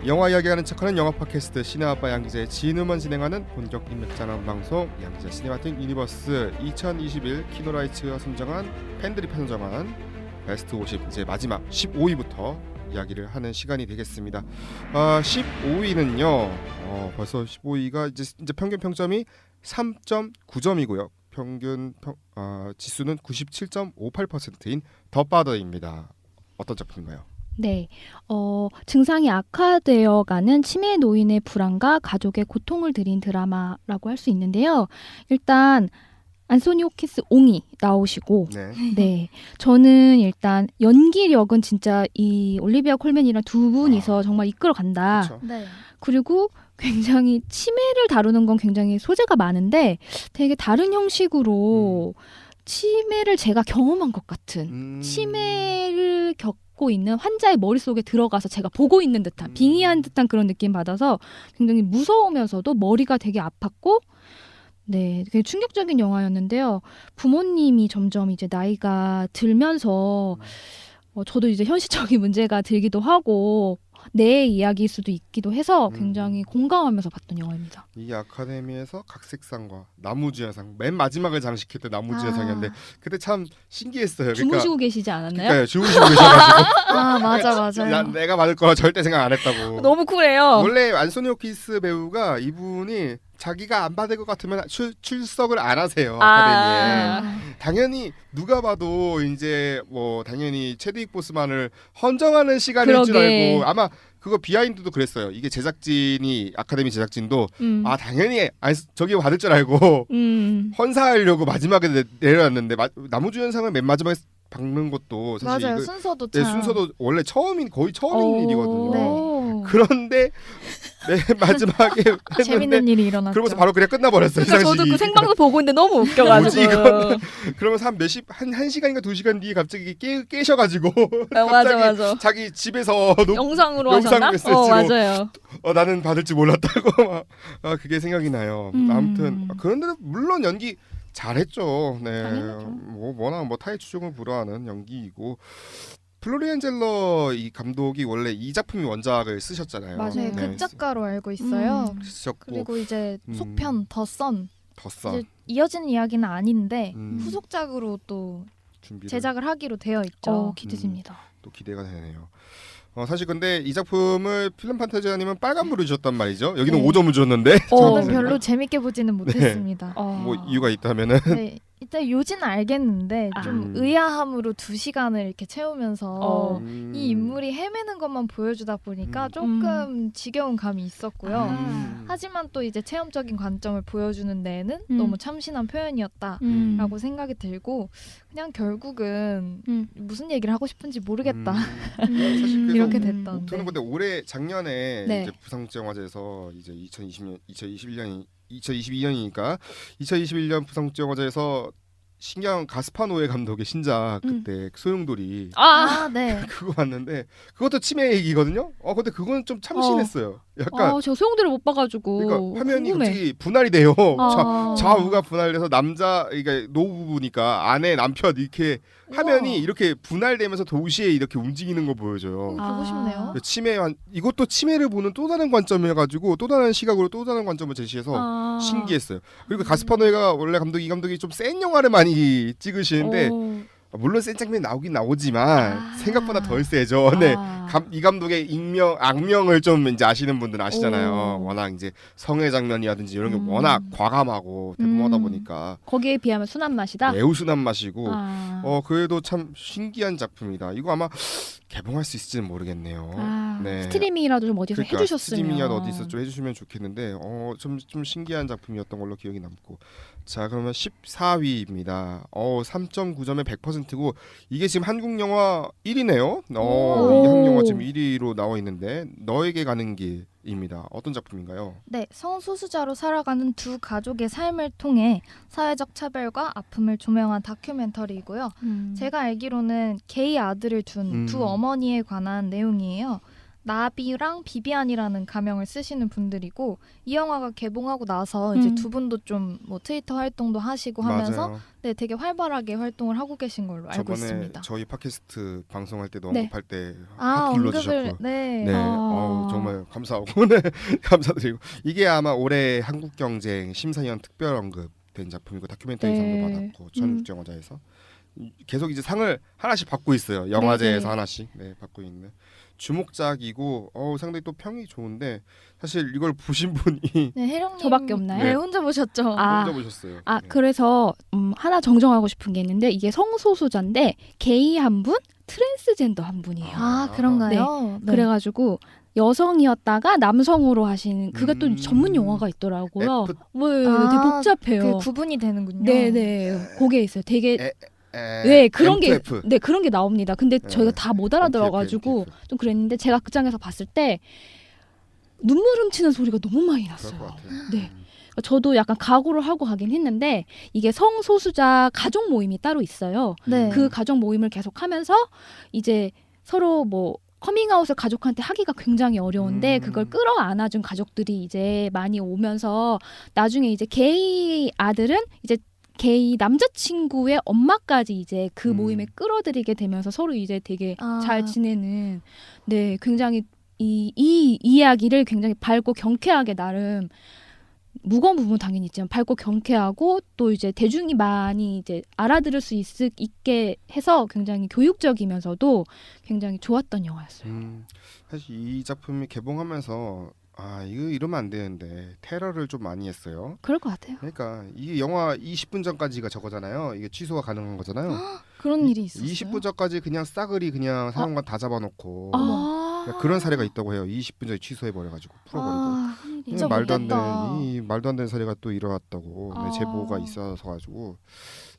영화 이야기하는 척하는 영화 팟캐스트 시네아빠 양기자의 진음원 진행하는 본격 인맥자랑 방송 양기자 시네마틱 유니버스 2021 키노라이츠가 선정한 팬들이 선정한 베스트 50 이제 마지막 15위부터 이야기를 하는 시간이 되겠습니다. 15위는요. 벌써 15위가 이제 평균 평점이 3.9점이고요. 평균 지수는 97.58%인 더 파더입니다. 어떤 작품인가요? 네, 증상이 악화되어가는 치매 노인의 불안과 가족의 고통을 드린 드라마라고 할 수 있는데요. 일단 안소니 호키스 옹이 나오시고, 네, 저는 일단 연기력은 진짜 이 올리비아 콜맨이랑 두 분이서 정말 이끌어간다. 그쵸. 네. 그리고 굉장히 치매를 다루는 건 굉장히 소재가 많은데 되게 다른 형식으로 치매를 제가 경험한 것 같은 치매를 겪고 있는 환자의 머릿속에 들어가서 제가 보고 있는 듯한 빙의한 듯한 그런 느낌 받아서 굉장히 무서우면서도 머리가 되게 아팠고 네, 되게 충격적인 영화였는데요. 부모님이 점점 이제 나이가 들면서 저도 이제 현실적인 문제가 들기도 하고 내 이야기일 수도 있기도 해서 굉장히 공감하면서 봤던 영화입니다. 이 아카데미에서 각색상과 나무주연상 맨 마지막을 장식할 때 나무주연상이었는데 그때 참 신기했어요. 주무시고 계시지 않았나요? 그러니까요. 주무시고 계셔가지고 맞아요. 내가 받을 거라 절대 생각 안 했다고. 너무 쿨해요. 원래 안소니 호키스 배우가 이분이 자기가 안 받을 것 같으면 출석을 안 하세요. 아카데미에. 당연히 누가 봐도 이제 뭐 당연히 체드윅 보스만을 헌정하는 시간일 줄 그러게. 알고 아마 그거 비하인드도 그랬어요. 이게 제작진이 아카데미 제작진도 당연히 저기 받을 줄 알고 헌사하려고 마지막에 내려놨는데 나무주연상을 맨 마지막에 박는 것도 사실 맞아요. 순서도 참. 순서도 원래 거의 처음인 일이거든요. 네. 그런데 맨 마지막에 재밌는 일이 일어났죠. 그러면서 바로 그냥 끝나버렸어요. 그러니까 저도 그 생방송 보고 있는데 너무 웃겨가지고. 그러면서 한 시간인가 2시간 뒤에 갑자기 깨셔가지고 맞아. 자기 집에서 영상으로 영상 하셨나? 메시지로 맞아요. 나는 받을지 몰랐다고 그게 생각이 나요. 아무튼 그런데 물론 연기 잘했죠. 네, 당연하죠. 뭐 워낙 타의 추종을 불허하는 연기이고 플로리안 젤러 이 감독이 원래 이 작품이 원작을 쓰셨잖아요. 맞아요. 네, 극작가로 알고 있어요. 쓰셨고 그리고 이제 속편 더 선. 덧선 이제 이어지는 이야기는 아닌데 후속작으로 또 준비를 제작을 하기로 되어 있죠. 기대됩니다. 또 기대가 되네요. 사실 근데 이 작품을 필름 판타지아님은 빨간불을 주셨단 말이죠. 여기는 네. 5점을 줬는데 저는 별로 재밌게 보지는 못했습니다. 뭐 이유가 있다면은 네, 일단 요지는 알겠는데 좀 의아함으로 2시간을 이렇게 채우면서 이 인물이 헤매는 것만 보여주다 보니까 조금 지겨운 감이 있었고요. 하지만 또 이제 체험적인 관점을 보여주는 데에는 너무 참신한 표현이었다라고 생각이 들고 그냥 결국은 무슨 얘기를 하고 싶은지 모르겠다. 사실 그래서 이렇게 됐던. 저는 근데 올해 작년에 네. 이제 부산국제영화제에서 이제 2022년이니까 2021년 부산국제영화제에서 신기한 가스파노에 감독의 신작 그때 소용돌이 네. 그거 봤는데 그것도 치매 얘기거든요. 근데 그건 좀 참신했어요. 약간 저 소용돌이를 못 봐가지고 그러니까 화면이 궁금해. 갑자기 분할이 돼요. 아. 좌우가 분할돼서 그러니까 노부부니까 아내 남편 이렇게 화면이 이렇게 분할되면서 도시에 이렇게 움직이는 거 보여줘요. 보고 싶네요. 이것도 치매를 보는 또 다른 관점이어가지고 또 다른 시각으로 또 다른 관점을 제시해서 신기했어요. 그리고 가스파노가 원래 이 감독이 좀 센 영화를 많이 찍으시는데 물론 센 장면이 나오긴 나오지만 생각보다 덜 세죠. 네. 이 감독의 악명을 좀 이제 아시는 분들은 아시잖아요. 워낙 이제 성애 장면이라든지 이런 게 워낙 과감하고 대범하다 보니까 거기에 비하면 순한 맛이다. 매우 순한 맛이고 그래도 참 신기한 작품이다. 이거 아마 개봉할 수 있을지는 모르겠네요. 네. 스트리밍이라도 좀 어디서 해주셨으면. 스트리밍이라도 어디서 좀 해주시면 좋겠는데 좀 신기한 작품이었던 걸로 기억이 남고. 자, 그러면 14위입니다. 3.9점에 100%고 이게 지금 한국 영화 1위네요. 이게 한국 영화 지금 1위로 나와 있는데 너에게 가는 길입니다. 어떤 작품인가요? 네, 성소수자로 살아가는 두 가족의 삶을 통해 사회적 차별과 아픔을 조명한 다큐멘터리이고요. 제가 알기로는 게이 아들을 둔 두 어머니에 관한 내용이에요. 나비랑 비비안이라는 가명을 쓰시는 분들이고 이 영화가 개봉하고 나서 이제 두 분도 좀 뭐 트위터 활동도 하시고 하면서 맞아요. 네, 되게 활발하게 활동을 하고 계신 걸로 알고 저번에 있습니다. 저희 팟캐스트 방송할 때도 네. 언급할 때 아, 하트 눌러주셨고 언급을 네. 네, 아. 정말 감사하고 네, 감사드리고 이게 아마 올해 한국경쟁 심사위원 특별 언급된 작품이고 다큐멘터리 상도 네. 받았고 전국영화제에서 계속 이제 상을 하나씩 받고 있어요. 영화제에서 네. 하나씩 받고 있는 주목작이고 상당히 또 평이 좋은데 사실 이걸 보신 분이 네, 혜령님 저밖에 없나요? 네, 혼자 보셨죠? 아. 혼자 보셨어요. 네. 그래서 하나 정정하고 싶은 게 있는데 이게 성소수자인데 게이 한 분, 트랜스젠더 한 분이에요. 아, 그런가요? 네. 그래가지고 여성이었다가 남성으로 하신 그게 또 전문 용어가 있더라고요. F- 네, 아, 되게 복잡해요. 그 구분이 되는군요. 네네, 그게 있어요. 되게 네, 그런 게 M2F. 네 그런 게 나옵니다. 근데 네. 저희가 다 못 알아들어가지고 MTF. 좀 그랬는데 제가 극장에서 봤을 때 눈물 훔치는 소리가 너무 많이 그럴 것 났어요. 같아요. 네. 저도 약간 각오를 하고 가긴 했는데 이게 성소수자 가족 모임이 따로 있어요. 네. 그 가족 모임을 계속하면서 이제 서로 뭐 커밍아웃을 가족한테 하기가 굉장히 어려운데 그걸 끌어안아준 가족들이 이제 많이 오면서 나중에 이제 게이 아들은 이제 게이 남자친구의 엄마까지 이제 그 모임에 끌어들이게 되면서 서로 이제 되게 잘 지내는 네 굉장히 이 이야기를 굉장히 밝고 경쾌하게 나름 무거운 부분 당연히 있지만 밝고 경쾌하고 또 이제 대중이 많이 이제 알아들을 수 있게 해서 굉장히 교육적이면서도 굉장히 좋았던 영화였어요. 사실 이 작품이 개봉하면서 이거 이러면 안 되는데 테러를 좀 많이 했어요. 그럴 것 같아요. 그러니까 이게 영화 20분 전까지가 저거잖아요. 이게 취소가 가능한 거잖아요. 그런 일이 있었어요. 20분 전까지 그냥 싸그리 그냥 상영관 다 잡아놓고 아, 그런 사례가 있다고 해요. 20분 전에 취소해 버려가지고 풀어버리고. 진짜 말도 안 못됐다. 되는 이 말도 안 되는 사례가 또 일어났다고 아. 제보가 있어서 가지고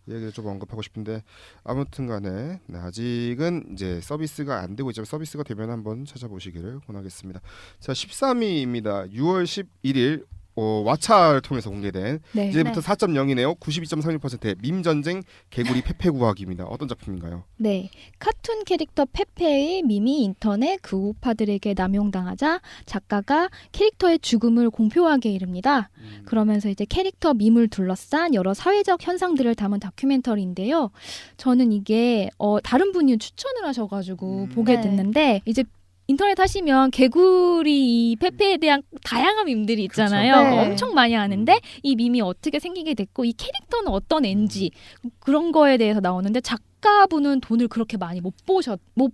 얘기를 좀 언급하고 싶은데 아무튼간에 아직은 이제 서비스가 안 되고 있지만 서비스가 되면 한번 찾아보시기를 권하겠습니다. 자 13위입니다. 6월 11일 왓챠를 통해서 공개된 네. 이제부터 4.0이네요. 92.36%의 밈 전쟁 개구리 페페 구하기입니다. 어떤 작품인가요? 네, 카툰 캐릭터 페페의 밈이 인터넷 극우파들에게 남용당하자 작가가 캐릭터의 죽음을 공표하게 이릅니다. 그러면서 이제 캐릭터 밈을 둘러싼 여러 사회적 현상들을 담은 다큐멘터리인데요. 저는 이게 다른 분이 추천을 하셔가지고 보게 네. 됐는데 이제 인터넷 하시면 개구리 이 페페에 대한 다양한 밈들이 있잖아요. 그쵸. 네. 엄청 많이 아는데 이 밈이 어떻게 생기게 됐고 이 캐릭터는 어떤 앤지 그런 거에 대해서 나오는데 작가분은 돈을 그렇게 많이 못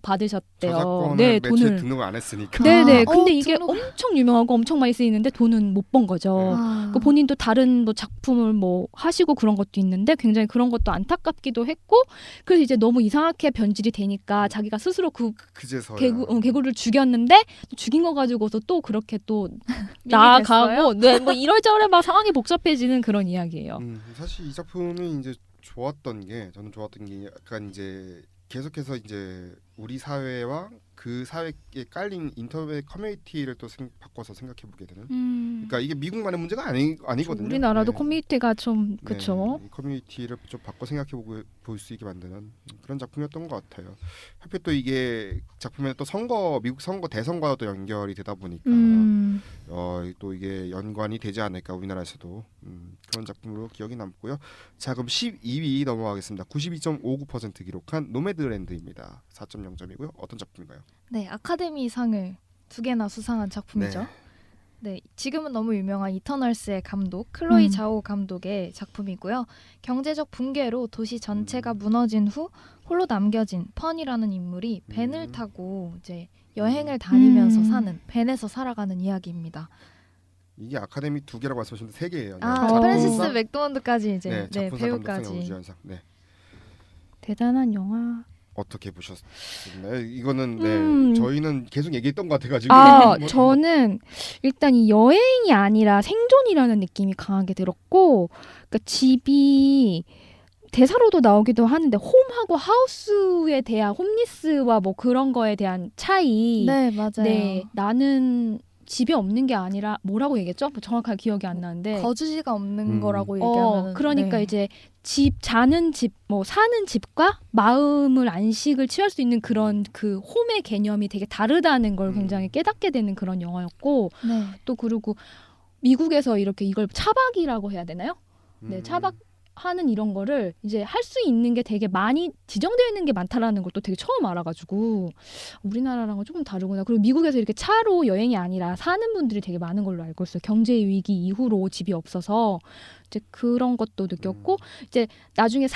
받으셨대요. 저작권을 네, 매체 돈을. 등록을 안 했으니까. 네네. 아, 근데 이게 등록. 엄청 유명하고 엄청 많이 쓰이는데 돈은 못 번 거죠. 그 본인도 다른 뭐 작품을 뭐 하시고 그런 것도 있는데 굉장히 그런 것도 안타깝기도 했고 그래서 이제 너무 이상하게 변질이 되니까 자기가 스스로 그 그제서야. 개구를 죽였는데 죽인 거 가지고서 또 그렇게 또 밈이 나아가고 네, 뭐 이럴저럴 막 상황이 복잡해지는 그런 이야기예요. 사실 이 작품이 이제 저는 좋았던 게 약간 이제 계속해서 이제 우리 사회와 그 사회에 깔린 인터넷 커뮤니티를 또 바꿔서 생각해 보게 되는. 그러니까 이게 미국만의 문제가 아니거든요. 우리나라도 네. 커뮤니티가 좀 그렇죠. 네, 이 커뮤니티를 좀 바꿔 생각해 볼 수 있게 만드는 그런 작품이었던 것 같아요. 하필 또 이게 작품에 또 미국 선거 대선과 또 연결이 되다 보니까 또 이게 연관이 되지 않을까 우리나라에서도 그런 작품으로 기억이 남고요. 자 그럼 12위 넘어가겠습니다. 92.59% 기록한 노매드랜드입니다. 4.0점이고요. 어떤 작품인가요? 네, 아카데미상을 2개나 수상한 작품이죠. 네, 지금은 너무 유명한 이터널스의 감독 클로이 자오 감독의 작품이고요. 경제적 붕괴로 도시 전체가 무너진 후 홀로 남겨진 펀이라는 인물이 벤을 타고 이제 여행을 다니면서 사는 벤에서 살아가는 이야기입니다. 이게 아카데미 2개라고 말씀하셨는데 3개예요. 프랜시스 맥도먼드까지 이제 네, 작품상 감독상 배우까지. 우주연상. 네. 대단한 영화. 어떻게 보셨나요? 이거는 저희는 계속 얘기했던 것 같아가지고. 저는 일단 이 여행이 아니라 생존이라는 느낌이 강하게 들었고, 그러니까 집이 대사로도 나오기도 하는데 홈하고 하우스에 대한 홈리스와 뭐 그런 거에 대한 차이. 네, 맞아요. 네, 나는 집에 없는 게 아니라 뭐라고 얘기했죠? 정확하게 기억이 안 나는데 거주지가 없는 거라고 얘기하면 그러니까 네. 이제 자는 집, 뭐 사는 집과 마음을 안식을 취할 수 있는 그런 그 홈의 개념이 되게 다르다는 걸 굉장히 깨닫게 되는 그런 영화였고 네. 또 그리고 미국에서 이렇게 이걸 차박이라고 해야 되나요? 네, 차박하는 이런 거를 이제 할 수 있는 게 되게 많이 지정되어 있는 게 많다라는 것도 되게 처음 알아가지고 우리나라랑은 조금 다르구나. 그리고 미국에서 이렇게 차로 여행이 아니라 사는 분들이 되게 많은 걸로 알고 있어요. 경제 위기 이후로 집이 없어서 이제 그런 것도 느꼈고 이제 나중에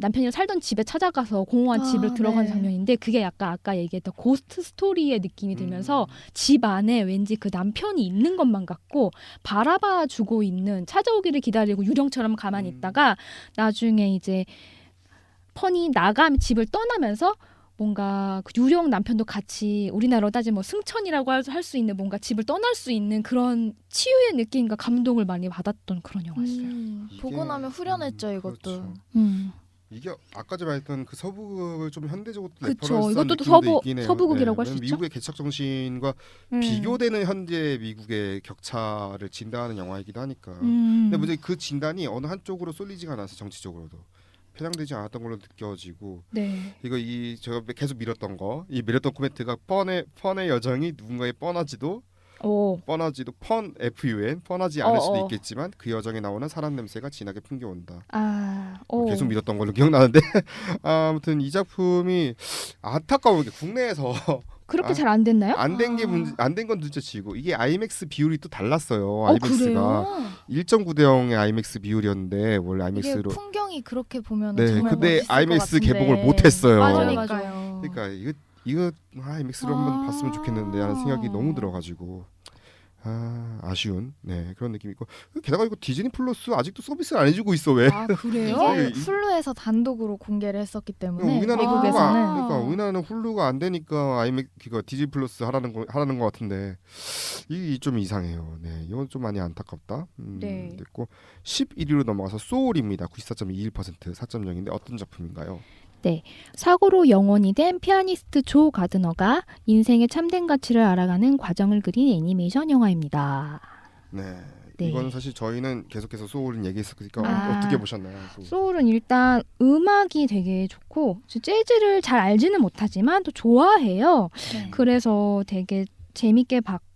남편이랑 살던 집에 찾아가서 공허한 집을 들어가는 네. 장면인데 그게 약간 아까 얘기했던 고스트 스토리의 느낌이 들면서 집 안에 왠지 그 남편이 있는 것만 같고 바라봐 주고 있는 찾아오기를 기다리고 유령처럼 가만히 있다가 나중에 이제 펀이 집을 떠나면서 뭔가 그 유령 남편도 같이 우리나라로 따지면 뭐 승천이라고 할 수 있는 뭔가 집을 떠날 수 있는 그런 치유의 느낌과 감동을 많이 받았던 그런 영화였어요. 보고 나면 후련했죠 이것도. 그렇죠. 이게 아까 제가 말했던 그 서부극을 좀 현대적으로 그쵸. 레퍼런스한 이것도 또 느낌도 있긴 해요. 서부극이라고 할수 있죠. 미국의 개척 정신과 비교되는 현재 미국의 격차를 진단하는 영화이기도 하니까. 근데 문제 그 진단이 어느 한쪽으로 쏠리지가 않아서 정치적으로도 편향되지 않았던 걸로 느껴지고. 네. 이거 제가 계속 밀었던 밀었던 코멘트가 펀의 여정이 누군가의 뻔하지도 펀 FUN 뻔하지 않을 수도 있겠지만 그 여정에 나오는 사람 냄새가 진하게 풍겨온다. 계속 밀었던 걸로 기억나는데 아무튼 이 작품이 안타까운 게 국내에서 그렇게 잘 안 됐나요? 안 된 게 안 된 건 둘째치고 이게 IMAX 비율이 또 달랐어요. 그래요? 1.9대 0의 IMAX 비율이었는데 원래 이게 IMAX로 풍경이 그렇게 보면 네, 정말 근데 멋있을 IMAX 것 같은데. 개봉을 못했어요. 그러니까요. 그러니까 이거 IMAX로 한번 봤으면 좋겠는데 하는 생각이 너무 들어가지고 아쉬운 그런 느낌이 있고 게다가 이거 디즈니 플러스 아직도 서비스를 안 해주고 있어 왜? 그래요? 이게 훌루에서 단독으로 공개를 했었기 때문에 우리나라 미국에서는 그러니까 우리나라는 훌루가 안 되니까 디즈니 플러스 하라는 것 같은데 이게 좀 이상해요. 네, 이건 좀 많이 안타깝다. 네. 됐고 11위로 넘어가서 소울입니다. 94.21% 4.0인데 어떤 작품인가요? 사고로 영혼이 된 피아니스트 조 가드너가 인생의 참된 가치를 알아가는 과정을 그린 애니메이션 영화입니다. 네. 네. 이거는 사실 저희는 계속해서 소울은 얘기했으니까 어떻게 보셨나요? 소울은 일단 음악이 되게 좋고 재즈를 잘 알지는 못하지만 또 좋아해요. 그래서 되게 재밌게 봤고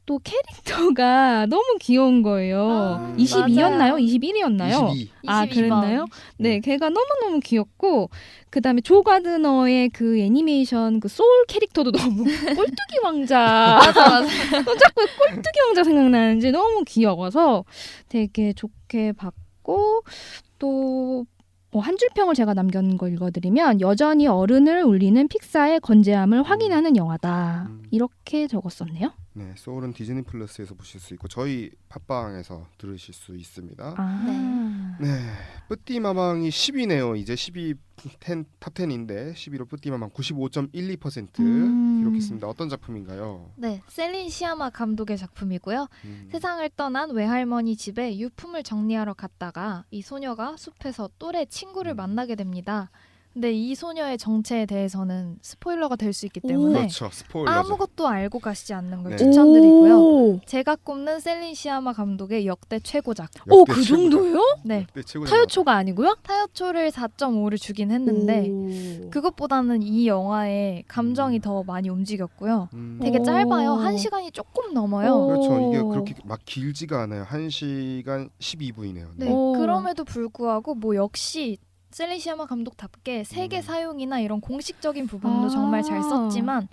또 캐릭터가 너무 귀여운 거예요. 22였나요? 21이었나요? 22. 그랬나요? 네, 걔가 너무너무 귀엽고 그다음에 조 가드너의 그 애니메이션 그 소울 캐릭터도 너무 꼴뚜기 왕자 맞아. 자꾸 꼴뚜기 왕자 생각나는지 너무 귀여워서 되게 좋게 봤고 또 한 줄 평을 제가 남겨놓은 거 읽어드리면 여전히 어른을 울리는 픽사의 건재함을 확인하는 영화다. 이렇게 적었었네요. 네, 소울은 디즈니 플러스에서 보실 수 있고 저희 팟빵에서 들으실 수 있습니다. 네, 뿌띠마망이 10위네요. 이제 10위 탑 10인데 11호 뿌띠마망 95.12% 기록했습니다. 어떤 작품인가요? 네, 셀린 시아마 감독의 작품이고요. 세상을 떠난 외할머니 집에 유품을 정리하러 갔다가 이 소녀가 숲에서 또래 친구를 만나게 됩니다. 근데 이 소녀의 정체에 대해서는 스포일러가 될 수 있기 때문에 그렇죠. 스포일러죠. 아무것도 알고 가시지 않는 걸 네. 추천드리고요. 제가 꼽는 셀린 시아마 감독의 역대 최고작. 역대 그 최고작. 정도요? 네, 역대 최고작. 타요초가 아니고요? 타요초를 4.5를 주긴 했는데 그것보다는 이 영화의 감정이 더 많이 움직였고요. 되게 오. 짧아요. 1시간이 조금 넘어요. 오. 그렇죠. 이게 그렇게 막 길지가 않아요. 1시간 12분이네요. 네, 오. 그럼에도 불구하고 뭐 역시 셀린 시아마 감독답게 세계 사용이나 이런 공식적인 부분도 정말 잘 썼지만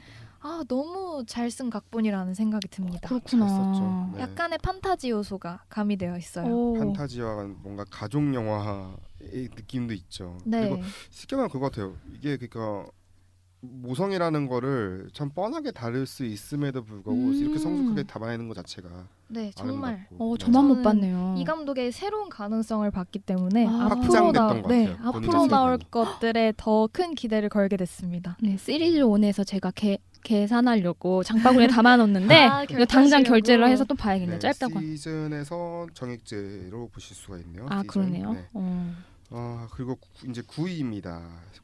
너무 잘 쓴 각본이라는 생각이 듭니다. 그렇구나. 잘 썼죠. 네. 약간의 판타지 요소가 가미되어 있어요. 판타지와 뭔가 가족 영화의 느낌도 있죠. 네. 그리고 쉽게 말하면 그거 같아요. 이게 그러니까 모성애라는 거를 참 뻔하게 다룰 수 있음에도 불구하고 이렇게 성숙하게 담아내는 것 자체가 네, 정말 아름답고. 저만 못 저는 봤네요. 이 감독의 새로운 가능성을 봤기 때문에 확장됐던 것 같아요. 앞으로 본인 나올 자체가. 것들에 더 큰 기대를 걸게 됐습니다. 네, 시리즈 1에서 제가 계산하려고 장바구니에 담아놓는데 이거 당장 결제하시려고. 결제를 해서 또 봐야겠네요. 네, 짧다고. 시즌에서 정액제로 보실 수가 있네요. 시즌. 그러네요. 네. 그리고 이제 9위입니다.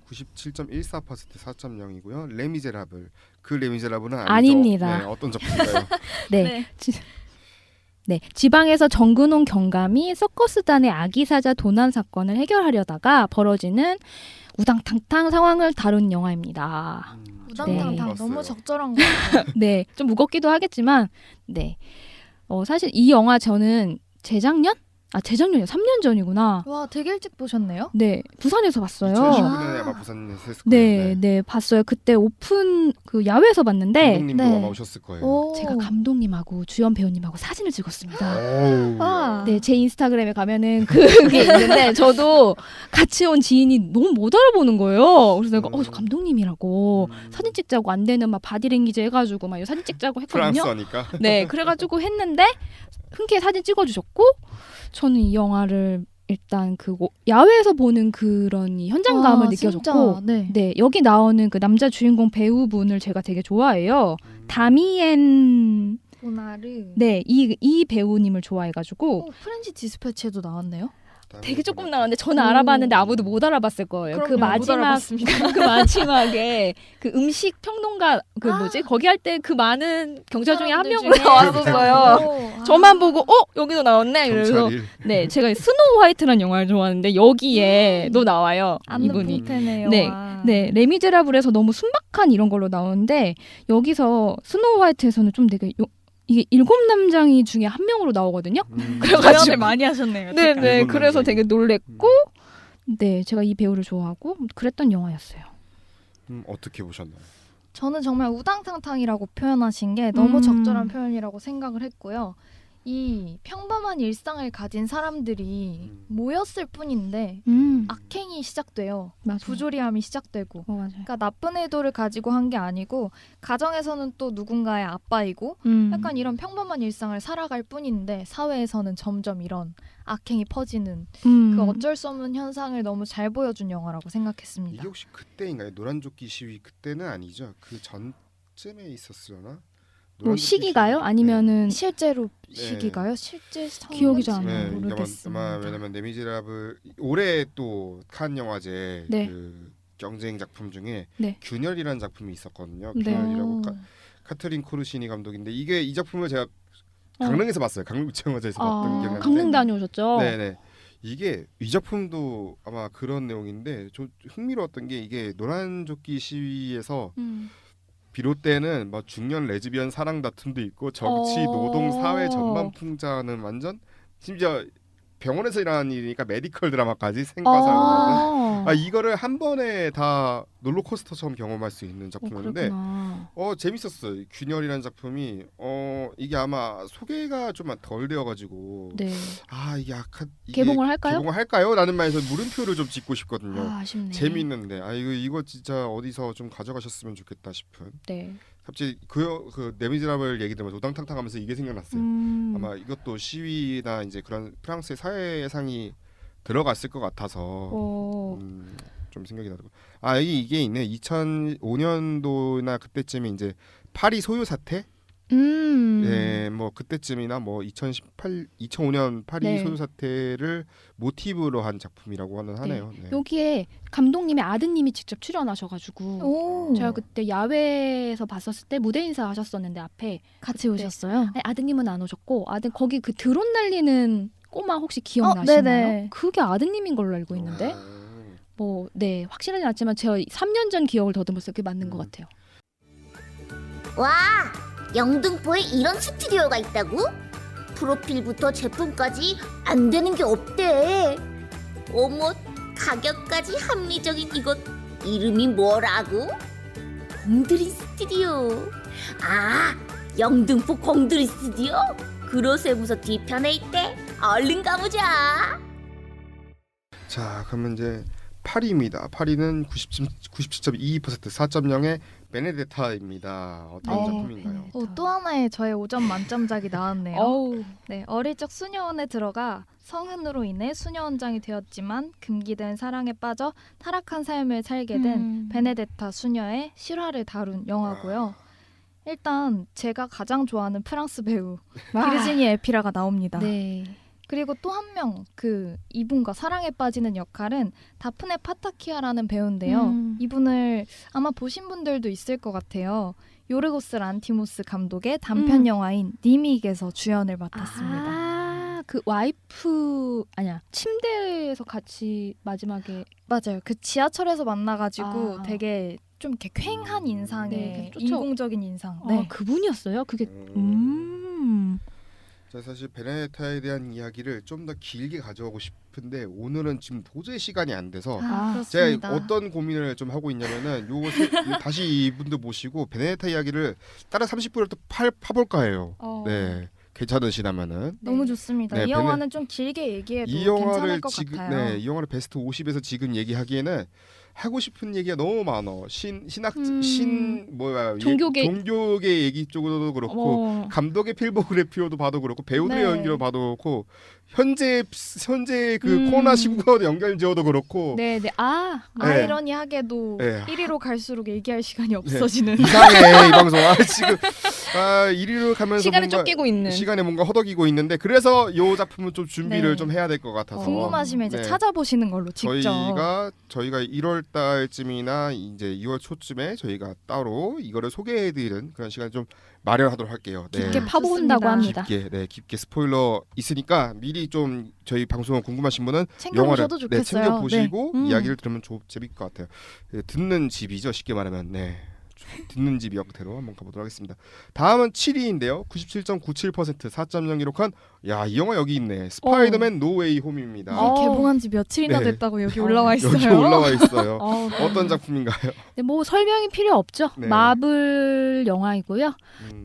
97.14% 4.0이고요. 레미제라블. 그 레미제라블은 아니죠. 아닙니다. 네, 어떤 작품인가요? 네. 네, 지방에서 정근홍 경감이 서커스단의 아기 사자 도난 사건을 해결하려다가 벌어지는 우당탕탕 상황을 다룬 영화입니다. 우당탕탕 네. 너무 적절한 것 같아요. 네, 좀 무겁기도 하겠지만, 네, 사실 이 영화 저는 재작년이요, 3년 전이구나. 와 되게 일찍 보셨네요. 네, 부산에서 봤어요. 2019년에 아마 부산에서 했을 네, 거예요. 네, 봤어요. 그때 오픈 그 야외에서 봤는데 감독님도 네. 아마 오셨을 거예요. 오. 제가 감독님하고 주연 배우님하고 사진을 찍었습니다. 오우. 아. 네, 제 인스타그램에 가면은 그게 있는데 저도 같이 온 지인이 너무 못 알아보는 거예요. 그래서 내가 저 감독님이라고 사진 찍자고 안 되는 막 바디랭귀지 해가지고 막 사진 찍자고 했거든요. 프랑스어니까. 네, 그래가지고 했는데 흔쾌히 사진 찍어주셨고 저는 이 영화를 일단 그 야외에서 보는 그런 이 현장감을 느껴졌고 진짜, 네. 네, 여기 나오는 그 남자 주인공 배우분을 제가 되게 좋아해요. 다미엔 보나르. 네, 이 배우님을 좋아해가지고 프렌치 디스패치에도 나왔네요. 되게 조금 나왔는데 저는 오. 알아봤는데 아무도 못 알아봤을 거예요. 그 그럼요, 못 마지막 알아봤습니다. 그 마지막에 그 음식 평론가 그 아. 뭐지 거기 할 때 그 많은 경찰 중에 한 사람들 명으로 중에. 나왔었어요. 오, 저만 보고 여기도 나왔네. 그래서 경찰이. 네 제가 스노우 화이트라는 영화를 좋아하는데 여기에도 나와요. 안느 이분이. 폰텐의 네, 영화. 네, 레미제라블에서 너무 순박한 이런 걸로 나오는데 여기서 스노우 화이트에서는 좀 되게 이게 7남장이 중에 한 명으로 나오거든요. 그래가지고 조연을 많이 하셨네요. 네, 네, 일곱 그래서 남자이. 되게 놀랬고, 네, 제가 이 배우를 좋아하고 그랬던 영화였어요. 어떻게 보셨나요? 저는 정말 우당탕탕이라고 표현하신 게 너무 음. 적절한 표현이라고 생각을 했고요. 이 평범한 일상을 가진 사람들이 모였을 뿐인데 악행이 시작돼요. 맞아요. 부조리함이 시작되고. 맞아요. 그러니까 나쁜 의도를 가지고 한 게 아니고 가정에서는 또 누군가의 아빠이고 약간 이런 평범한 일상을 살아갈 뿐인데 사회에서는 점점 이런 악행이 퍼지는 그 어쩔 수 없는 현상을 너무 잘 보여준 영화라고 생각했습니다. 이게 혹시 그때인가요? 노란조끼 시위 그때는 아니죠? 그 전쯤에 있었으려나? 뭐 노란조끼 시기가요? 시위. 아니면은 실제로 네. 시기가요? 실제 기억이 잘 안 네, 나요. 그러니까 모르겠습니다. 아마 왜냐면 레미제라블 올해 또 칸 영화제 네. 그 경쟁 작품 중에 네. 균열이라는 작품이 있었거든요. 네. 균열이라고 카트린 코르시니 감독인데 이게 이 작품을 제가 강릉에서 봤어요. 강릉국제영화제에서 봤던 기억이 나는데. 강릉 다녀오셨죠? 네네. 이게 이 작품도 아마 그런 내용인데 좀 흥미로웠던 게 이게 노란조끼 시위에서 비롯되는 뭐 중년 레즈비언 사랑 다툼도 있고 정치, 노동, 사회 전반 풍자는 완전 심지어 병원에서 일어나는 일이니까 메디컬 드라마까지 생과사를 이거를 한 번에 다 롤러코스터처럼 경험할 수 있는 작품이었는데 재밌었어요. 균열이라는 작품이 이게 아마 소개가 좀 덜 되어가지고 네. 이게 개봉을 할까요? 개봉을 할까요? 라는 말에서 물음표를 좀 짓고 싶거든요. 아쉽네. 재밌는데 이거 진짜 어디서 좀 가져가셨으면 좋겠다 싶은. 네. 갑자기 그 레미제라블 얘기 들으면서 우당탕탕하면서 이게 생각났어요. 아마 이것도 시위나 이제 그런 프랑스의 사회상이 들어갔을 것 같아서 좀 생각이 나고. 이게 있네. 2005년도나 그때쯤에 이제 파리 소유 사태. 네, 뭐 그때쯤이나 뭐 2005년 파리 네. 소유 사태를 모티브로 한 작품이라고 하네요. 네. 여기에 감독님의 아드님이 직접 출연하셔가지고 오. 제가 그때 야외에서 봤었을 때 무대 인사 하셨었는데 앞에 같이 그때. 오셨어요? 아니, 아드님은 안 오셨고 거기 그 드론 날리는 꼬마 혹시 기억나시나요? 네네. 그게 아드님인 걸로 알고 있는데 뭐 네 확실하지 않지만 제가 3년 전 기억을 더듬었을 게 맞는 것 같아요. 와, 영등포에 이런 스튜디오가 있다고? 프로필부터 제품까지 안 되는 게 없대. 어머, 가격까지 합리적인 이것 이름이 뭐라고? 공들인 스튜디오. 영등포 공들인 스튜디오? 그로세부서 뒤편에 있대. 얼른 가보자. 자, 그러면 이제 파리입니다. 파리는 97.22% 4.0의 베네데타입니다. 어떤 작품인가요? 또 하나의 저의 5점 만점작이 나왔네요. 어우. 네, 어릴 적 수녀원에 들어가 성은으로 인해 수녀원장이 되었지만 금기된 사랑에 빠져 타락한 삶을 살게 된 베네데타 수녀의 실화를 다룬 영화고요. 일단 제가 가장 좋아하는 프랑스 배우 비르지니 에피라가 나옵니다. 네. 그리고 또 한 명 그 이분과 사랑에 빠지는 역할은 다프네 파타키아라는 배우인데요. 이분을 아마 보신 분들도 있을 것 같아요. 요르고스 란티모스 감독의 단편 영화인 니믹에서 주연을 맡았습니다. 그 와이프 아니야 침대에서 같이 마지막에 맞아요. 그 지하철에서 만나가지고 아. 되게 좀 이렇게 쾌한 인상의 네, 그렇죠. 인공적인 인상. 네. 그분이었어요. 그게 자, 사실 베네타에 대한 이야기를 좀 더 길게 가져가고 싶은데 오늘은 지금 도저히 시간이 안 돼서 그렇습니다. 제가 어떤 고민을 좀 하고 있냐면은 다시 이분들 모시고 베네타 이야기를 다른 30분을 또 파볼까 해요. 네, 괜찮으시다면은. 너무 좋습니다. 네, 이 영화는 좀 길게 얘기해도 이 괜찮을 영화를 것 지금 같아요. 이 영화를 베스트 50에서 지금 얘기하기에는 하고 싶은 얘기가 너무 많어. 신 뭐야 종교계 얘기 쪽으로도 그렇고 감독의 필모그래피로도 봐도 그렇고 배우들의 네. 연기로 봐도 그렇고 현재 그 코로나 19도 연결지어도 그렇고 네네 네. 아이러니하게도 네. 1위로 갈수록 얘기할 시간이 없어지는. 이상해 이 방송. 지금 1위로 가면서 시간을 뭔가 쫓기고 있는. 시간에 뭔가 허덕이고 있는데 그래서 이 작품은 좀 준비를 네. 좀 해야 될 것 같아서 궁금하시면 이제 네. 찾아보시는 걸로 직접. 저희가 1월 달쯤이나 이제 2월 초쯤에 저희가 따로 이거를 소개해드리는 그런 시간 좀 마련하도록 할게요. 네. 깊게 파본다고 좋습니다. 합니다. 깊게 스포일러 있으니까 미리 좀 저희 방송 궁금하신 분은 영화를 챙겨보셔도 좋겠어요. 챙겨 보시고 네. 이야기를 들으면 재밌을 것 같아요. 듣는 집이죠, 쉽게 말하면. 네. 듣는 집 형태로 한번 가보도록 하겠습니다. 다음은 7위인데요. 97.97% 4.0 기록한 이 영화 여기 있네. 스파이더맨 노웨이 홈입니다. 이게 개봉한 지 며칠이나 네. 됐다고 여기 올라와 있어요. 여기 올라와 있어요. 어, 어떤 작품인가요? 네, 뭐 설명이 필요 없죠. 네. 마블 영화이고요.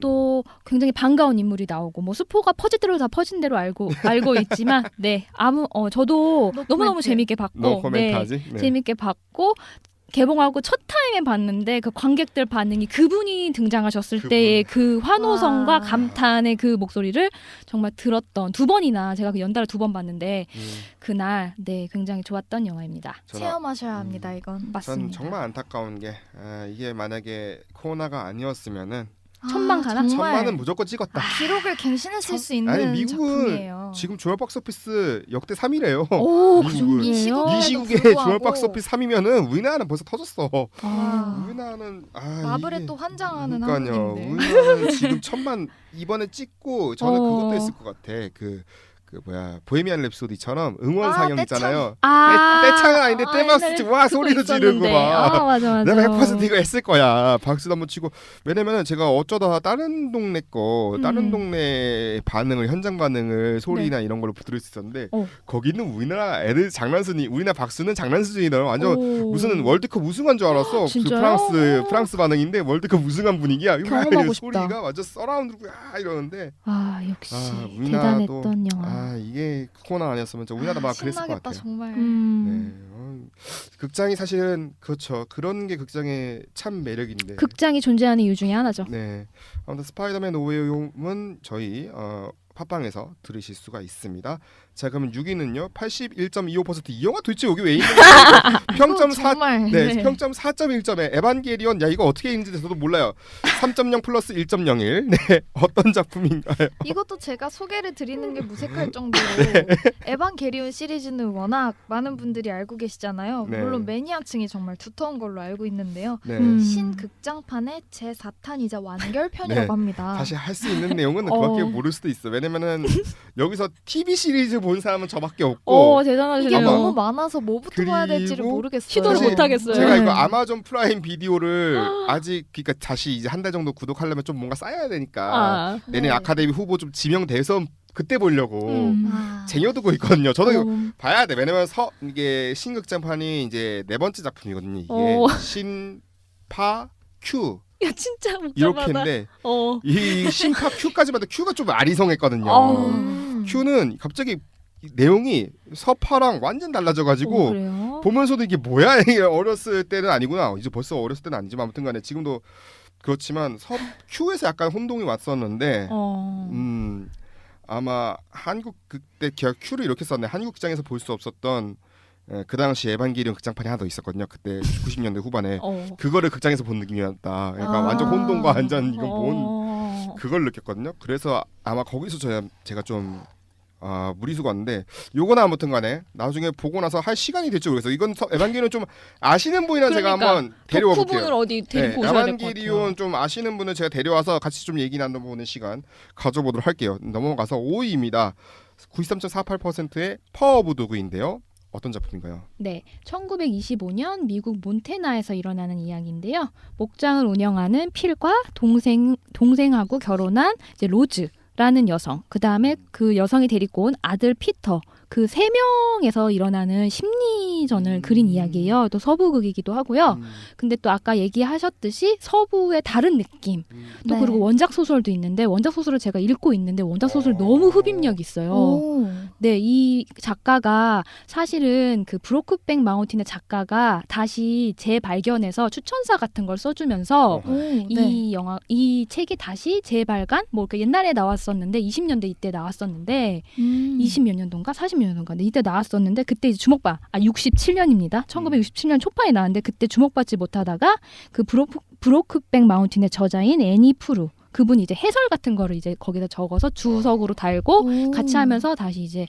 또 굉장히 반가운 인물이 나오고 뭐 스포가 퍼질 대로 다 퍼진 대로 알고 있지만 네 저도 노 너무너무 코멘트. 재밌게 봤고 노 코멘트하지? 네. 재밌게 봤고 개봉하고 첫 타임에 봤는데 그 관객들 반응이 그분이 등장하셨을 때의 그 환호성과 와. 감탄의 그 목소리를 정말 들었던 두 번이나 제가 그 연달아 2번 봤는데 그날 굉장히 좋았던 영화입니다. 체험하셔야 합니다. 이건. 전 맞습니다. 정말 안타까운 게 이게 만약에 코로나가 아니었으면은 천만 가나? 정말 1000만은 무조건 찍었다. 기록을 갱신했을 수 있는 아니, 미국은 작품이에요. 지금 주얼 박스오피스 역대 3위래요. 오, 그 미국은. 이 정도예요? 시국에- 이 시국에 불구하고. 주얼 박스오피스 3위면은 우리나라는 벌써 터졌어. 아. 우리나라는 마블에 이게- 또 환장하는 그러니까요. 한국인들. 우리나라는 지금 1000만 이번에 찍고 저는 어. 그것도 했을 것 같아. 그 보헤미안 랩소디처럼 응원 상영 떼창. 있잖아요. 아, 떼창은 아닌데 떼마스 와 소리도 지르고 막. 맞아. 내가 100% 이거 했을 거야. 박수도 한번 치고. 왜냐면은 제가 어쩌다 다른 동네 반응을 현장 반응을 소리나 이런 걸로 들을 수 있었는데 거기는 우리나라 애들 우리나라 박수는 장난 수준이더라고. 완전 무슨 월드컵 우승한 줄 알았어. 그 진짜요? 프랑스 반응인데 월드컵 우승한 분위기야. 경험하고 싶다. 소리가 완전 서라운드로 이러는데 역시 우리나라도 대단했던 영화. 이게 코로나 아니었으면 진짜 우리나라 막 그랬을 것 신나겠다 같아요. 정말. 네. 극장이 사실은 그렇죠. 그런 게 극장의 참 매력인데. 극장이 존재하는 이유 중에 하나죠. 네. 아무튼 스파이더맨 노웨이홈은 저희 팟빵에서 들으실 수가 있습니다. 자, 그러면 6위는요. 81.25%. 이 영화 도대체 여기 왜 있는 거야? 평점 4 정말. 네, 평점 4.1점에 에반게리온 이거 어떻게 있는지 저도 몰라요. 3.0 플러스 1.01. 네. 어떤 작품인가요? 이것도 제가 소개를 드리는 게 무색할 정도로 네. 에반게리온 시리즈는 워낙 많은 분들이 알고 계시잖아요. 네. 물론 매니아층이 정말 두터운 걸로 알고 있는데요. 네. 신극장판의 제4탄이자 완결편이라고 네. 합니다. 사실 할 수 있는 내용은 그밖에 모를 수도 있어. 왜냐면은 여기서 TV 시리즈 본 사람은 저밖에 없고 대단하시네요. 이게 너무 많아서 뭐부터 봐야 될지를 그리고 모르겠어요. 시도를 사실 못 하겠어요. 제가 네. 이거 아마존 프라임 비디오를 아직 그러니까 다시 이제 한 달 정도 구독하려면 좀 뭔가 쌓여야 되니까 내년 네. 아카데미 후보 좀 지명돼서 그때 보려고 아. 쟁여두고 있거든요. 저도 이거 봐야 돼. 왜냐면 이게 신극장판이 이제 4번째 작품이거든요. 이게 신파 큐 야 진짜 이렇게인데 이 신파 큐까지 봤는데 큐가 좀 아리송했거든요. 큐는 갑자기 내용이 서파랑 완전 달라져가지고 그래요? 보면서도 이게 뭐야 이게 어렸을 때는 아니구나. 이제 벌써 어렸을 때는 아니지만 아무튼간에 지금도 그렇지만 큐에서 약간 혼동이 왔었는데 아마 한국 그때 큐를 이렇게 썼네. 한국 극장에서 볼 수 없었던 그 당시 에반게리온 극장판이 하나 더 있었거든요. 그때 90년대 후반에 그거를 극장에서 본 느낌이었다. 그러니까 완전 혼돈과 완전 이거 본 그걸 느꼈거든요. 그래서 아마 거기서 제가 좀 무리수가 왔는데 요거는 아무튼간에 나중에 보고 나서 할 시간이 될지 모르겠어요. 이건 에반게리온 좀 아시는 분이랑 제가 그러니까, 한번 데려와 덕후분을 볼게요. 어디 데리고 오셔야 될 것 같아요. 에반게리온 좀 아시는 분은 제가 데려와서 같이 좀 얘기 나눠보는 시간 가져보도록 할게요. 넘어가서 5위입니다. 93.48%의 파워 오브 도그인데요. 어떤 작품인가요? 네, 1925년 미국 몬테나에서 일어나는 이야기인데요. 목장을 운영하는 필과 동생하고 결혼한 이제 로즈라는 여성, 그 다음에 그 여성이 데리고 온 아들 피터, 그 세 명에서 일어나는 심리전을 그린 이야기예요. 또 서부극이기도 하고요. 근데 또 아까 얘기하셨듯이 서부의 다른 느낌. 또 네. 그리고 원작 소설도 있는데 원작 소설을 제가 읽고 있는데 원작 소설 너무 흡입력 있어요. 오. 네, 이 작가가 사실은 그 브로크백 마운틴의 작가가 다시 재발견해서 추천사 같은 걸 써주면서 오, 네. 이 책이 다시 재발간? 뭐 그 옛날에 나왔었는데 20년대 이때 나왔었는데 20몇 년도인가 40몇 년도인가 근데 이때 나왔었는데 그때 이제 67년입니다. 1967년 초반에 나왔는데 그때 주목받지 못하다가 그 브로크백 마운틴의 저자인 애니 프루 그분이 이제 해설 같은 거를 이제 거기다 적어서 주석으로 달고 오. 같이 하면서 다시 이제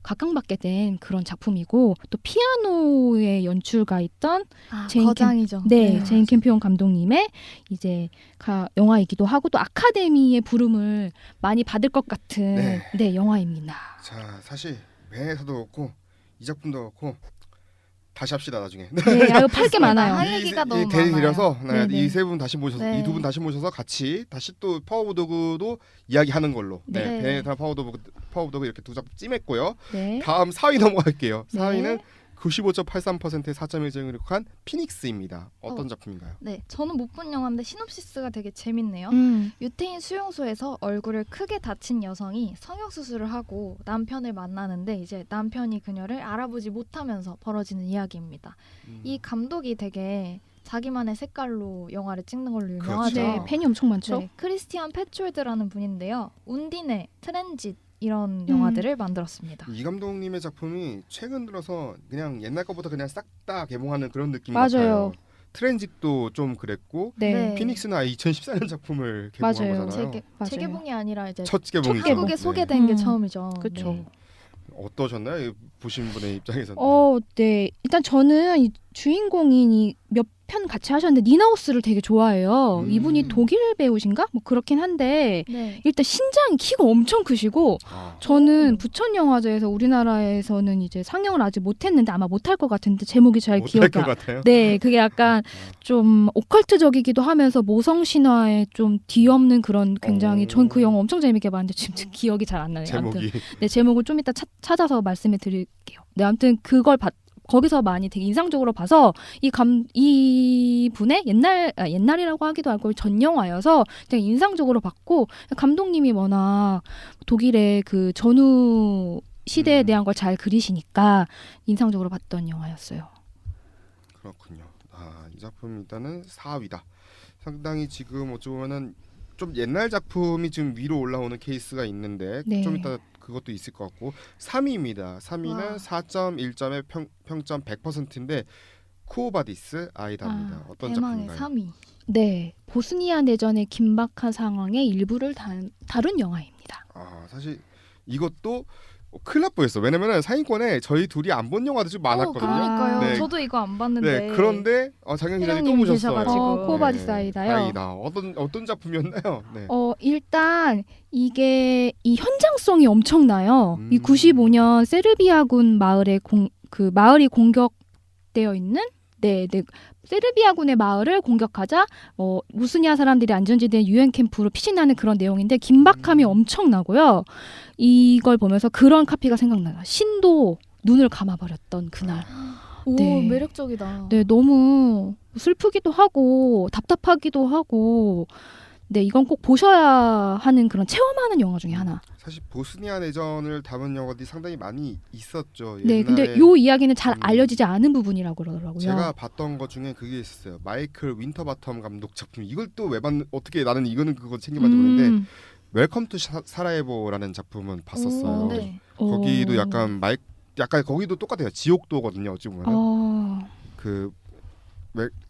각광받게 된 그런 작품이고 또 피아노의 연출가 있던 제인 거장이죠. 제인 캠피온 감독님의 이제 영화이기도 하고 또 아카데미의 부름을 많이 받을 것 같은 네 영화입니다. 자, 사실 벤에서도 그렇고 이 작품도 그렇고 다시 합시다 나중에. 네, 아유 팔게 많아요. 할 얘기가 너무 데려서 많아요. 이 세 분 다시 모셔서 네. 이 두 분 다시 모셔서 같이 다시 또 파워 오브 도그도 이야기하는 걸로. 네, 네. 베네타 파워 오브 도그 이렇게 두 작품 찜했고요. 네. 다음 4위 넘어갈게요. 네. 4위는 95.83%의 4.1점을 기록한 피닉스입니다. 어떤 작품인가요? 네, 저는 못 본 영화인데 시놉시스가 되게 재밌네요. 유태인 수용소에서 얼굴을 크게 다친 여성이 성형수술을 하고 남편을 만나는데 이제 남편이 그녀를 알아보지 못하면서 벌어지는 이야기입니다. 이 감독이 되게 자기만의 색깔로 영화를 찍는 걸로 유명하죠. 그렇죠. 네, 팬이 엄청 많죠. 네, 크리스티안 페트롤드라는 분인데요. 운디네, 트랜짓 이런 영화들을 만들었습니다. 이 감독님의 작품이 최근 들어서 그냥 옛날 것보다 그냥 싹 다 개봉하는 그런 느낌 맞아요. 같아요. 트랜짓도 좀 그랬고 네. 네. 피닉스는 아예 2014년 작품을 개봉한 맞아요. 거잖아요. 맞아요. 재개봉이 아니라 이제 첫 개봉이죠. 한국에 소개된 게 음. 처음이죠. 그쵸. 네. 어떠셨나요? 이 보신 분의 입장에서는. 네. 일단 저는 이 주인공이 몇 편 같이 하셨는데 니나우스를 되게 좋아해요. 이분이 독일 배우신가? 뭐 그렇긴 한데 네. 일단 신장이 키가 엄청 크시고 저는 부천영화제에서 우리나라에서는 이제 상영을 아직 못했는데 아마 못할 것 같은데 제목이 잘 못할 기억이 것 안. 같아요. 네, 그게 약간 좀 오컬트적이기도 하면서 모성 신화에 좀 뒤엎는 그런 굉장히 전 그 영화 엄청 재밌게 봤는데 지금 기억이 잘 안 나네요. 제목이. 아무튼 네, 제목을 좀 이따 찾아서 말씀해 드릴게요. 네, 아무튼 그걸 거기서 많이 되게 인상적으로 봐서 이 분의 옛날이라고 하기도 하고 전 영화여서 되게 인상적으로 봤고 감독님이 워낙 독일의 그 전후 시대에 대한 걸 잘 그리시니까 인상적으로 봤던 영화였어요. 그렇군요. 이 작품 일단은 4위다. 상당히 지금 어쩌면은 좀 옛날 작품이 지금 위로 올라오는 케이스가 있는데 네. 좀 이따 그것도 있을 것 같고 3위입니다. 3위는 와. 4.1점의 평점 100%인데 쿠오바디스 아이다입니다. 어떤 대망의 작품인가요? 3위. 네, 보스니아 내전의 긴박한 상황의 일부를 다룬 영화입니다. 사실 이것도 큰일 날 뻔했어. 왜냐면은 상위권에 저희 둘이 안 본 영화도 좀 많았거든요. 그러니까요. 네. 저도 이거 안 봤는데. 네, 그런데 장현 기자님 또 회장님이 보셨어요. 계셔가지고. 쿠오바디스 아이다요. 아이다. 어떤 작품이었나요? 네. 일단 이게 이 현장성이 엄청나요. 이 95년 세르비아군 마을이 공격되어 있는 세르비아군의 마을을 공격하자 무스니아 사람들이 안전지대 유엔 캠프로 피신하는 그런 내용인데 긴박함이 엄청나고요. 이걸 보면서 그런 카피가 생각나요. 신도 눈을 감아버렸던 그날. 오, 네. 매력적이다. 네, 너무 슬프기도 하고 답답하기도 하고 네, 이건 꼭 보셔야 하는 그런 체험하는 영화 중에 하나. 사실 보스니아 내전을 담은 영화들이 상당히 많이 있었죠. 네, 근데 요 이야기는 잘 알려지지 않은 부분이라고 그러더라고요. 제가 봤던 것 중에 그게 있었어요. 마이클 윈터바텀 감독 작품. 이걸 또 왜 어떻게 나는 이거는 그거 챙겨봤지 모르는데 웰컴 투 사라예보라는 작품은 봤었어요. 네. 거기도 약간 거기도 똑같아요. 지옥도거든요. 어찌 보면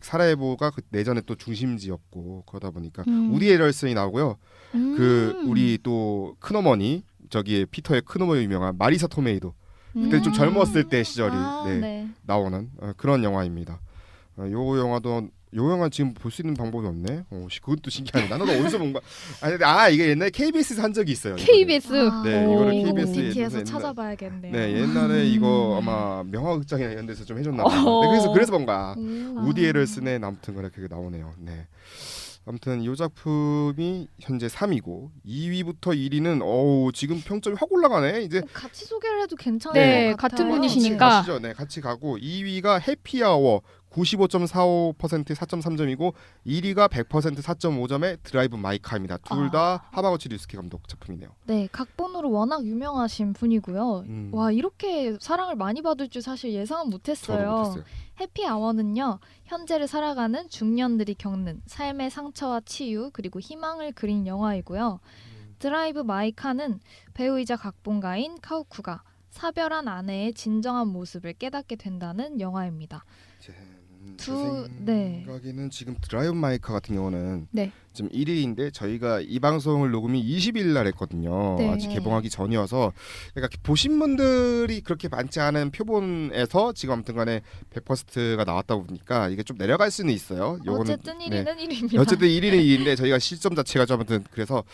사라예보가 그 내전의 또 중심지였고 그러다 보니까 우디 에럴슨이 나오고요. 그 우리 또 큰어머니 저기 피터의 큰 어머니 유명한 마리사 토메이도 그때 좀 젊었을 때 시절이 나오는 그런 영화입니다. 요 영화 지금 볼 수 있는 방법이 없네. 그것도 신기하네. 나는 어디서 본 거야? 이게 옛날에 KBS에서 한 적이 있어요. KBS. 네, 이거를 KBS에 OTT에서 찾아봐야겠네요. 네, 옛날에 이거 아마 명화극장이나 이런 데서 좀 해줬나 봐요. 네, 그래서 본 거야. 우디 애럴슨의 아무튼 그렇게 나오네요. 네. 아무튼 이 작품이 현재 3위고 2위부터 1위는 지금 평점이 확 올라가네. 이제 같이 소개를 해도 괜찮을 네, 것 같아요. 같은 분이시니까. 가시죠. 네, 같이 가고 2위가 해피아워 95.45% 4.3점이고 1위가 100% 4.5점의 드라이브 마이 카입니다. 둘 다 하바구치 류스케 감독 작품이네요. 네, 각본으로 워낙 유명하신 분이고요. 와, 이렇게 사랑을 많이 받을 줄 사실 예상은 못했어요. 저도 못했어요. 해피아워는요, 현재를 살아가는 중년들이 겪는 삶의 상처와 치유 그리고 희망을 그린 영화이고요. 드라이브 마이 카는 배우이자 각본가인 카우쿠가 사별한 아내의 진정한 모습을 깨닫게 된다는 영화입니다. 제 네. 생각에는 지금 드라이브 마이 카 같은 경우는 네. 지금 1위인데 저희가 이 방송을 녹음이 20일 날 했거든요. 네. 아직 개봉하기 전이어서 그러니까 보신 분들이 그렇게 많지 않은 표본에서 지금 아무튼간에 100%가 나왔다 보니까 이게 좀 내려갈 수는 있어요. 요거는, 어쨌든 1위는 1위입니다. 어쨌든 1위는 2위인데 저희가 시점 자체가 좀 아무튼 그래서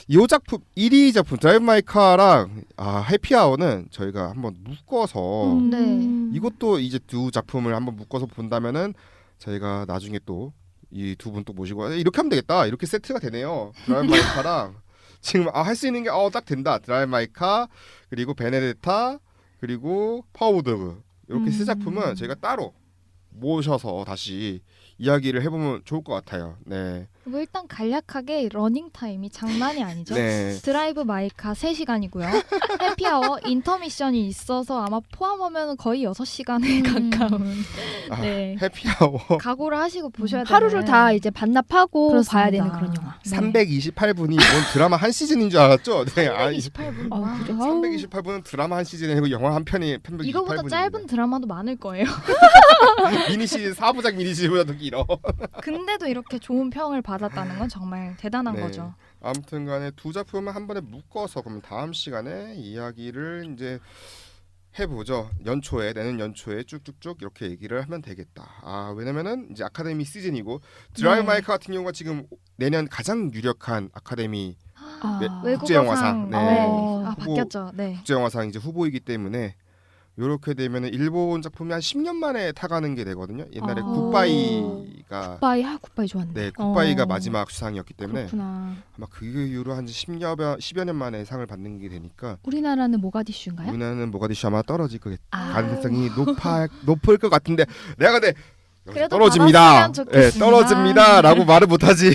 이 작품 1위 작품 드라이브 마이 카랑 해피아워는 저희가 한번 묶어서 네. 이것도 이제 두 작품을 한번 묶어서 본다면은 저희가 나중에 또 이 두 분 또 모시고 이렇게 하면 되겠다. 이렇게 세트가 되네요. 드라이브 마이 카랑 지금 할 수 있는 게 딱 된다. 드라이브 마이 카 그리고 베네데타 그리고 파워보드그 이렇게 세 작품은 저희가 따로 모셔서 다시 이야기를 해보면 좋을 것 같아요. 네. 뭐 일단 간략하게 러닝 타임이 장난이 아니죠. 네. 드라이브 마이카 3시간이고요. 해피아워 인터미션이 있어서 아마 포함하면 거의 6시간에 가까운. 네. 해피아워 각오를 하시고 보셔야 돼요. 하루를 다 이제 반납하고 그렇습니다. 봐야 되는 그런 영화. 328분이 이번 드라마 한 시즌인 줄 알았죠? 네. 328분. 아, 그죠? 328분은 드라마 한 시즌이 아니고 영화 한 편이 328분인데. 이거보다 짧은 드라마도 많을 거예요. 미니 시즌 4부작 미니 시즌보다도 길어. 근데도 이렇게 좋은 평을 받았다는 건 정말 대단한 네. 거죠. 아무튼간에 두 작품을 한 번에 묶어서 그러면 다음 시간에 이야기를 이제 해보죠. 내년 연초에 쭉쭉쭉 이렇게 얘기를 하면 되겠다. 왜냐면은 이제 아카데미 시즌이고 드라이브 네. 마이 카 같은 경우가 지금 내년 가장 유력한 아카데미 외국어상. 국제영화상. 네. 바뀌었죠. 네. 국제영화상 이제 후보이기 때문에 요렇게 되면은 일본 작품이 한 10년 만에 타가는 게 되거든요. 옛날에 굿바이가 굿바이 좋았네. 네, 굿바이가 마지막 수상이었기 때문에 그렇구나. 아마 그 이후로 한 10여 년 만에 상을 받는 게 되니까 우리나라는 모가디슈인가요? 우리나라는 모가디슈 아마 떨어질 것 아. 가능성이 높을 것 같은데 내가 근데 그래도 떨어집니다. 받았으면 네, 좋겠습니다. 떨어집니다라고 말을 못하지.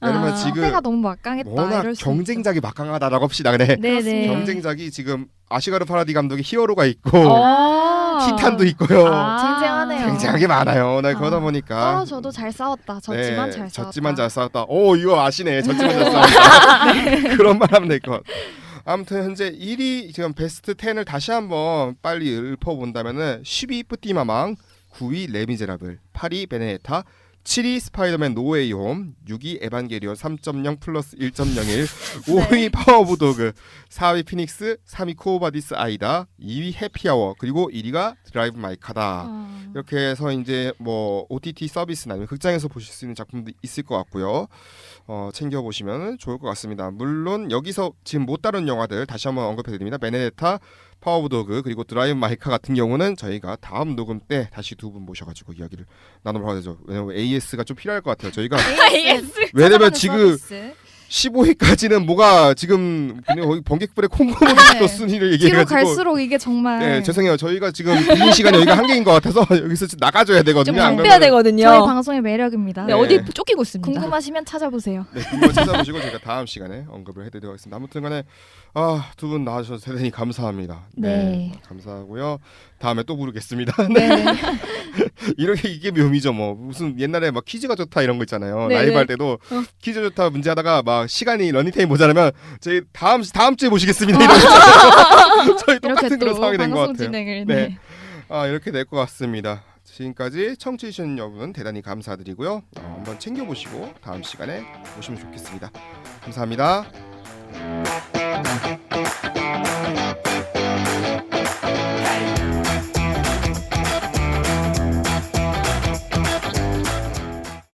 왜냐면 지금 상대가 너무 막강했다. 워낙 이럴 수 경쟁작이 막강하다라고 합시다. 그래. 네네. 경쟁작이 지금 아시가르 파라디 감독의 히어로가 있고 티탄도 있고요. 쟁쟁하네요. 굉장하게 많아요. 나 그러다 보니까 저도 잘 싸웠다. 졌지만 잘 싸웠다. 졌지만 잘 싸웠다. 이거 아시네. 졌지만 잘 싸웠다. 그런 말 하면 될 것. 아무튼 현재 1위 지금 베스트 10을 다시 한번 빨리 읊어본다면은 10위 뿌띠마망, 9위 레미제라블, 8위 베네타, 7위 스파이더맨 노웨이 홈, 6위 에반게리온 3.0 플러스 1.01, 5위 파워보도그, 4위 피닉스, 3위 코어바디스 아이다, 2위 해피아워, 그리고 1위가 드라이브 마이 카다. 이렇게 해서 이제 뭐 OTT 서비스나 아니면 극장에서 보실 수 있는 작품도 있을 것 같고요. 챙겨보시면 좋을 것 같습니다. 물론 여기서 지금 못 다룬 영화들 다시 한번 언급해드립니다. 베네데타, 파워보도그 그리고 드라이브 마이카 같은 경우는 저희가 다음 녹음 때 다시 두 분 모셔가지고 이야기를 나눠봐야 되죠. 왜냐면 AS가 좀 필요할 것 같아요. 저희가 왜냐면 지금 15위까지는 뭐가 지금 거의 번개불에 콩고물도 순위를 뒤로 얘기해가지고 갈수록 이게 정말 네, 죄송해요. 저희가 지금 비긴 시간이 여기가 한계인 것 같아서 여기서 나가줘야 되거든요. 좀 안 빼야 그러면- 되거든요. 저희 방송의 매력입니다. 네, 네. 어디 쫓기고 있습니다. 궁금하시면 찾아보세요. 네, 그거 찾아보시고 제가 다음 시간에 언급을 해드리도록 하겠습니다. 아무튼간에 두 분 나와주셔서 대단히 감사합니다. 네. 감사하고요. 다음에 또 부르겠습니다. 네. 이렇게 이게 묘미죠. 뭐 무슨 옛날에 막 퀴즈가 좋다 이런 거 있잖아요. 네, 라이브 네. 할 때도 퀴즈 좋다 문제하다가 막 시간이 러닝타임 모자라면 저희 다음 주에 모시겠습니다. 이런 저희 이렇게 똑같은 그런 또 상황이 된 것 방송 같아요. 진행을 네. 이렇게 될 것 같습니다. 지금까지 청취해주신 여러분 대단히 감사드리고요. 한번 챙겨보시고 다음 시간에 오시면 좋겠습니다. 감사합니다.